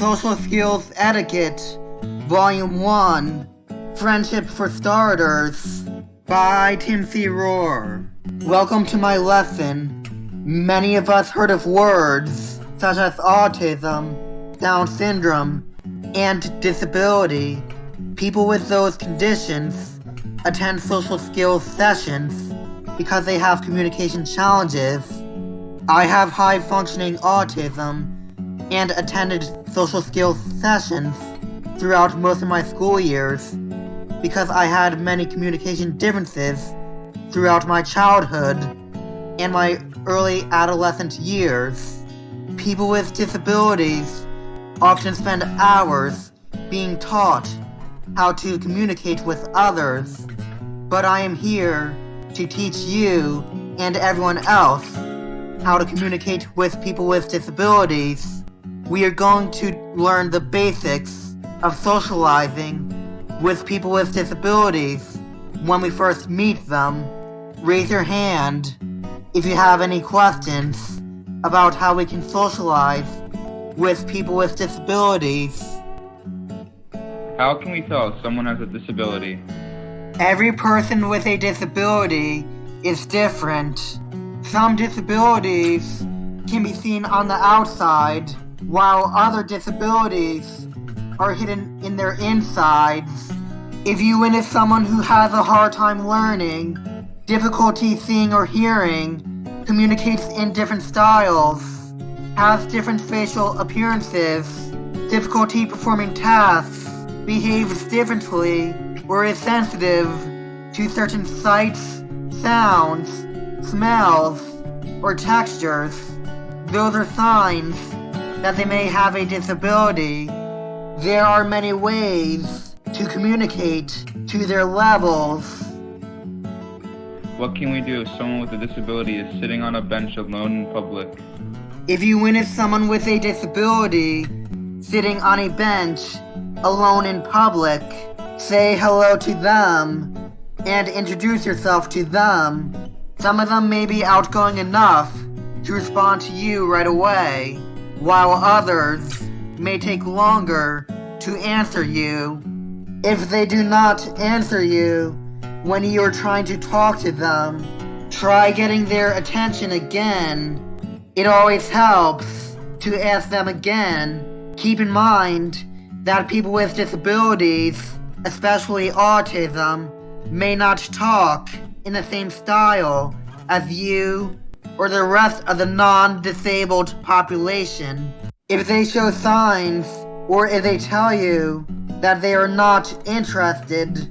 Social Skills Etiquette, Volume 1, Friendship for Starters, by Timothy Rohr. Welcome to my lesson. Many of us heard of words such as autism, Down syndrome, and disability. People with those conditions attend social skills sessions because they have communication challenges. I have high-functioning autism and attended social skills sessions throughout most of my school years because I had many communication differences throughout my childhood and my early adolescent years. People with disabilities often spend hours being taught how to communicate with others, but I am here to teach you and everyone else how to communicate with people with disabilities. We are going to learn the basics of socializing with people with disabilities when we first meet them. Raise your hand if you have any questions about how we can socialize with people with disabilities. How can we tell if someone has a disability? Every person with a disability is different. Some disabilities can be seen on the outside, while other disabilities are hidden in their insides. If you witness someone who has a hard time learning, difficulty seeing or hearing, communicates in different styles, has different facial appearances, difficulty performing tasks, behaves differently, or is sensitive to certain sights, sounds, smells, or textures, those are signs that they may have a disability. There are many ways to communicate to their levels. What can we do if someone with a disability is sitting on a bench alone in public? If you witness someone with a disability sitting on a bench alone in public, say hello to them and introduce yourself to them. Some of them may be outgoing enough to respond to you right away, while others may take longer to answer you. If they do not answer you when you are trying to talk to them, try getting their attention again. It always helps to ask them again. Keep in mind that people with disabilities, especially autism, may not talk in the same style as you or the rest of the non-disabled population. If they show signs or if they tell you that they are not interested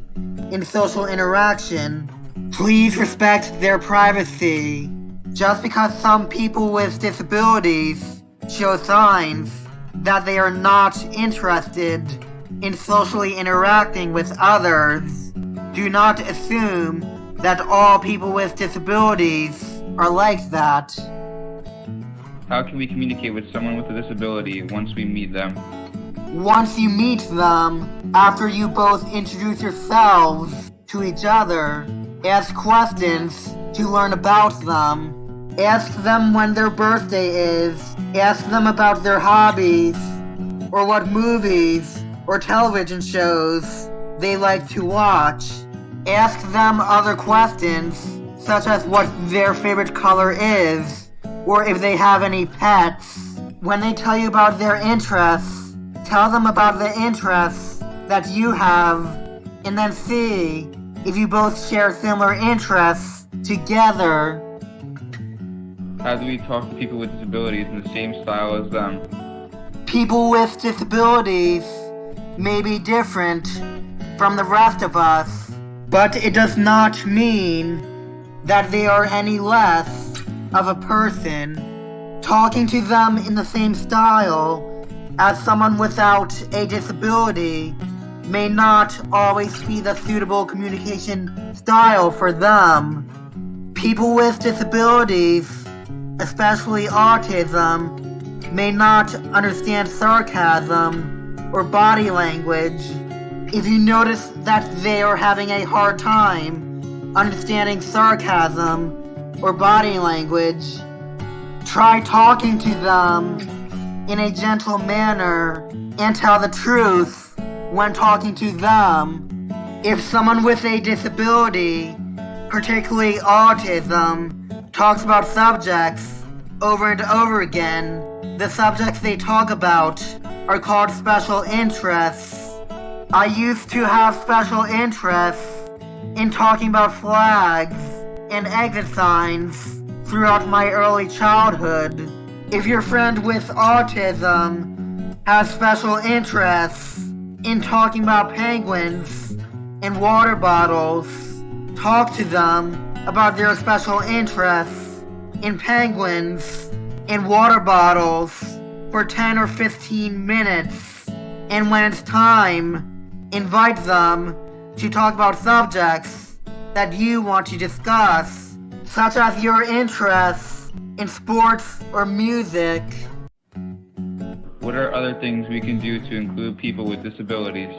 in social interaction, please respect their privacy. Just because some people with disabilities show signs that they are not interested in socially interacting with others, do not assume that all people with disabilities are like that. How can we communicate with someone with a disability once we meet them? Once you meet them, after you both introduce yourselves to each other, ask questions to learn about them. Ask them when their birthday is. Ask them about their hobbies, or what movies or television shows they like to watch. Ask them other questions, such as what their favorite color is, or if they have any pets. When they tell you about their interests, tell them about the interests that you have, and then see if you both share similar interests together. How do we talk to people with disabilities in the same style as them? People with disabilities may be different from the rest of us, but it does not mean that they are any less of a person. Talking to them in the same style as someone without a disability may not always be the suitable communication style for them. People with disabilities, especially autism, may not understand sarcasm or body language. If you notice that they are having a hard time understanding sarcasm or body language, try talking to them in a gentle manner and tell the truth when talking to them. If someone with a disability, particularly autism, talks about subjects over and over again, the subjects they talk about are called special interests. I used to have special interests in talking about flags and exit signs throughout my early childhood. If your friend with autism has special interests in talking about penguins and water bottles, talk to them about their special interests in penguins and water bottles for 10 or 15 minutes. And when it's time, invite them to talk about subjects that you want to discuss, such as your interests in sports or music. What are other things we can do to include people with disabilities?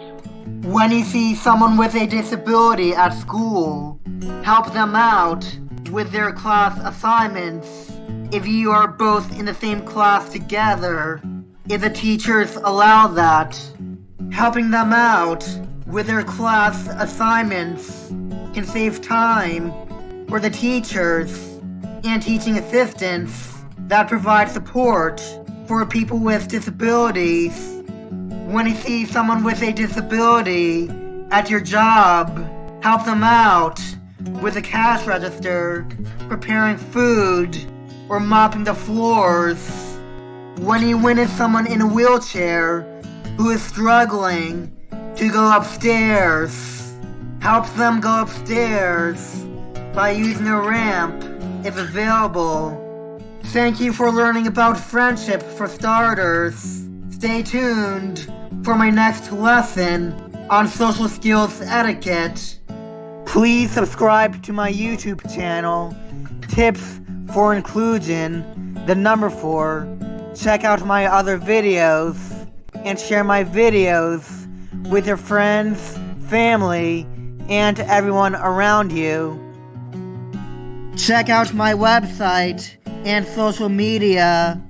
When you see someone with a disability at school, help them out with their class assignments. If you are both in the same class together, if the teachers allow that, helping them out with their class assignments can save time for the teachers and teaching assistants that provide support for people with disabilities. When you see someone with a disability at your job, help them out with a cash register, preparing food, or mopping the floors. When you witness someone in a wheelchair who is struggling to go upstairs, help them go upstairs by using a ramp if available. Thank you for learning about friendship for starters. Stay tuned for my next lesson on social skills etiquette. Please subscribe to my YouTube channel, Tips for Inclusion, the number 4. Check out my other videos and share my videos with your friends, family, and everyone around you. Check out my website and social media